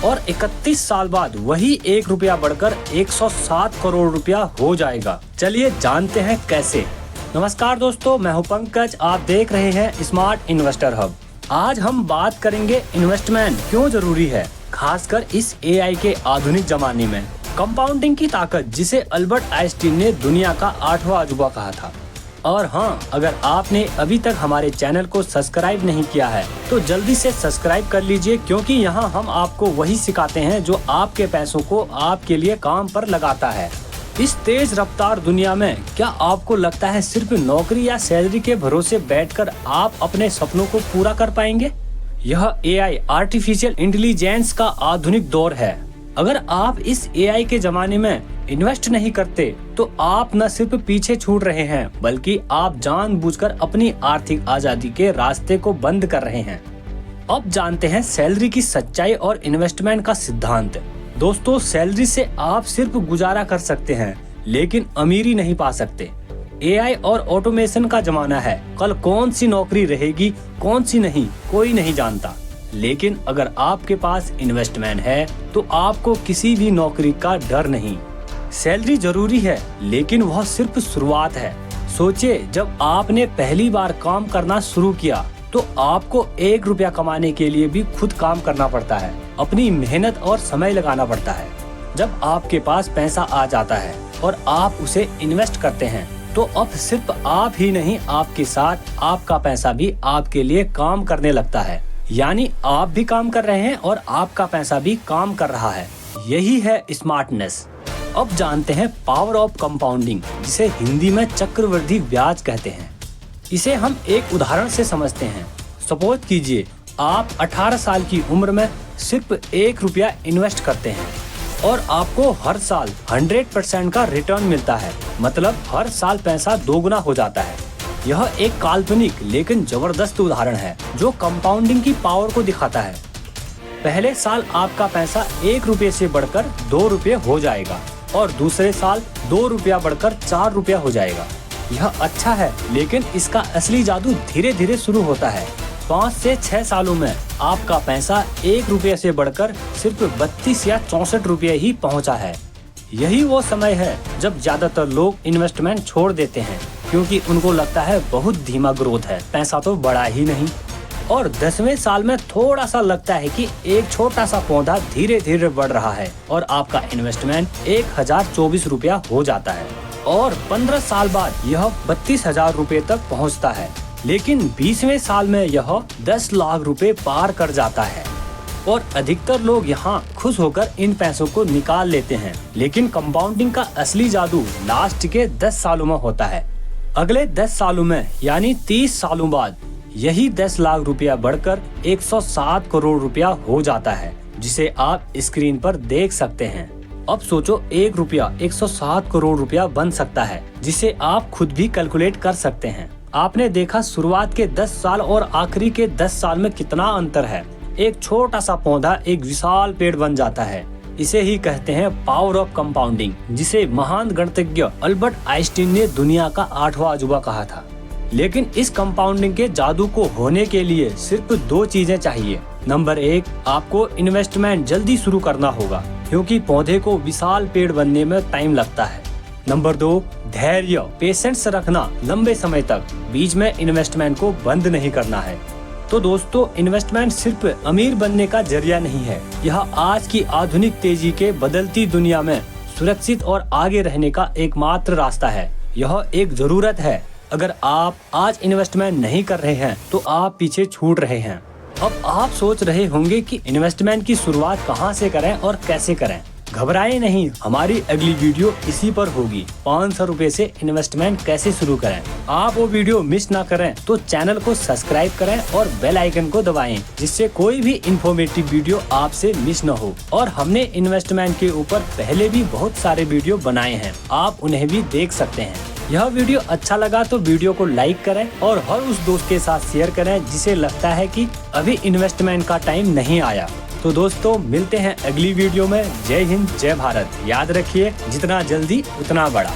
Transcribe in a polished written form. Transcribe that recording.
और 31 साल बाद वही 1 रुपया बढ़कर 107 करोड़ रुपया हो जाएगा। चलिए जानते हैं कैसे। नमस्कार दोस्तों, मैं हूं पंकज, आप देख रहे हैं स्मार्ट इन्वेस्टर हब। आज हम बात करेंगे इन्वेस्टमेंट क्यों जरूरी है, खासकर इस AI के आधुनिक जमाने में। कंपाउंडिंग की ताकत, जिसे अल्बर्ट आइंस्टीन ने दुनिया का 8वां अजूबा कहा था। और हाँ, अगर आपने अभी तक हमारे चैनल को सब्सक्राइब नहीं किया है तो जल्दी से सब्सक्राइब कर लीजिए, क्योंकि यहाँ हम आपको वही सिखाते हैं जो आपके पैसों को आपके लिए काम पर लगाता है। इस तेज रफ्तार दुनिया में क्या आपको लगता है सिर्फ नौकरी या सैलरी के भरोसे बैठकर आप अपने सपनों को पूरा कर पाएंगे? यह AI आर्टिफिशियल इंटेलिजेंस का आधुनिक दौर है। अगर आप इस AI के जमाने में इन्वेस्ट नहीं करते तो आप न सिर्फ पीछे छूट रहे हैं, बल्कि आप जानबूझकर अपनी आर्थिक आजादी के रास्ते को बंद कर रहे हैं। अब जानते हैं सैलरी की सच्चाई और इन्वेस्टमेंट का सिद्धांत। दोस्तों, सैलरी से आप सिर्फ गुजारा कर सकते हैं, लेकिन अमीरी नहीं पा सकते। AI और ऑटोमेशन का जमाना है। कल कौन सी नौकरी रहेगी, कौन सी नहीं, कोई नहीं जानता। लेकिन अगर आपके पास इन्वेस्टमेंट है तो आपको किसी भी नौकरी का डर नहीं। सैलरी जरूरी है, लेकिन वह सिर्फ शुरुआत है। सोचिए, जब आपने पहली बार काम करना शुरू किया तो आपको 1 रुपया कमाने के लिए भी खुद काम करना पड़ता है, अपनी मेहनत और समय लगाना पड़ता है। जब आपके पास पैसा आ जाता है और आप उसे इन्वेस्ट करते हैं तो अब सिर्फ आप ही नहीं, आपके साथ आपका पैसा भी आपके लिए काम करने लगता है। यानी आप भी काम कर रहे हैं और आपका पैसा भी काम कर रहा है। यही है स्मार्टनेस। अब जानते हैं पावर ऑफ कंपाउंडिंग, जिसे हिंदी में चक्रवृद्धि ब्याज कहते हैं। इसे हम एक उदाहरण से समझते हैं। सपोज कीजिए आप 18 साल की उम्र में सिर्फ 1 रुपया इन्वेस्ट करते हैं और आपको हर साल 100% का रिटर्न मिलता है। मतलब हर साल पैसा दोगुना हो जाता है। यह एक काल्पनिक लेकिन जबरदस्त उदाहरण है जो कंपाउंडिंग की पावर को दिखाता है। पहले साल आपका पैसा 1 रुपये से बढ़कर 2 रुपये हो जाएगा और दूसरे साल 2 रुपया बढ़कर 4 रुपया हो जाएगा। यह अच्छा है, लेकिन इसका असली जादू धीरे धीरे शुरू होता है। 5 से 6 सालों में आपका पैसा 1 रुपये से बढ़कर सिर्फ 32 या 64 रुपये ही पहुंचा है। यही वो समय है जब ज्यादातर लोग इन्वेस्टमेंट छोड़ देते हैं, क्योंकि उनको लगता है बहुत धीमा ग्रोथ है, पैसा तो बढ़ा ही नहीं। और 10वें साल में थोड़ा सा लगता है कि एक छोटा सा पौधा धीरे धीरे बढ़ रहा है और आपका इन्वेस्टमेंट 1024 रुपया हो जाता है। और 15 साल बाद यह 32,000 रुपए तक पहुंचता है। लेकिन 20वें साल में यह 10 लाख रुपए पार कर जाता है और अधिकतर लोग यहाँ खुश होकर इन पैसों को निकाल लेते हैं। लेकिन कंपाउंडिंग का असली जादू लास्ट के 10 सालों में होता है। अगले 10 सालों में यानी 30 सालों बाद यही 10 लाख रुपया बढ़कर 107 करोड़ रुपया हो जाता है, जिसे आप स्क्रीन पर देख सकते हैं। अब सोचो, 1 रुपया 107 करोड़ रुपया बन सकता है, जिसे आप खुद भी कैलकुलेट कर सकते हैं। आपने देखा शुरुआत के 10 साल और आखिरी के 10 साल में कितना अंतर है। एक छोटा सा पौधा एक विशाल पेड़ बन जाता है। इसे ही कहते हैं पावर ऑफ कंपाउंडिंग, जिसे महान गणितज्ञ अल्बर्ट आइंस्टीन ने दुनिया का 8वां अजूबा कहा था। लेकिन इस कंपाउंडिंग के जादू को होने के लिए सिर्फ 2 चीजें चाहिए। नंबर 1, आपको इन्वेस्टमेंट जल्दी शुरू करना होगा, क्योंकि पौधे को विशाल पेड़ बनने में टाइम लगता है। नंबर 2, धैर्य, पेशेंस रखना लंबे समय तक। बीच में इन्वेस्टमेंट को बंद नहीं करना है। तो दोस्तों, इन्वेस्टमेंट सिर्फ अमीर बनने का जरिया नहीं है। यह आज की आधुनिक तेजी के बदलती दुनिया में सुरक्षित और आगे रहने का एकमात्र रास्ता है। यह एक जरूरत है। अगर आप आज इन्वेस्टमेंट नहीं कर रहे हैं तो आप पीछे छूट रहे हैं। अब आप सोच रहे होंगे कि इन्वेस्टमेंट की शुरुआत कहां से करें और कैसे करें। घबराएं नहीं, हमारी अगली वीडियो इसी पर होगी। 500 रुपए से इन्वेस्टमेंट कैसे शुरू करें। आप वो वीडियो मिस ना करें तो चैनल को सब्सक्राइब करें और बेल आइकन को दबाएं, जिससे कोई भी इंफॉर्मेटिव वीडियो आपसे मिस न हो। और हमने इन्वेस्टमेंट के ऊपर पहले भी बहुत सारे वीडियो बनाए हैं, आप उन्हें भी देख सकते हैं। यह वीडियो अच्छा लगा तो वीडियो को लाइक करें और हर उस दोस्त के साथ शेयर करें जिसे लगता है कि अभी इन्वेस्टमेंट का टाइम नहीं आया। तो दोस्तों, मिलते हैं अगली वीडियो में। जय हिंद, जय भारत। याद रखिए, जितना जल्दी उतना बड़ा।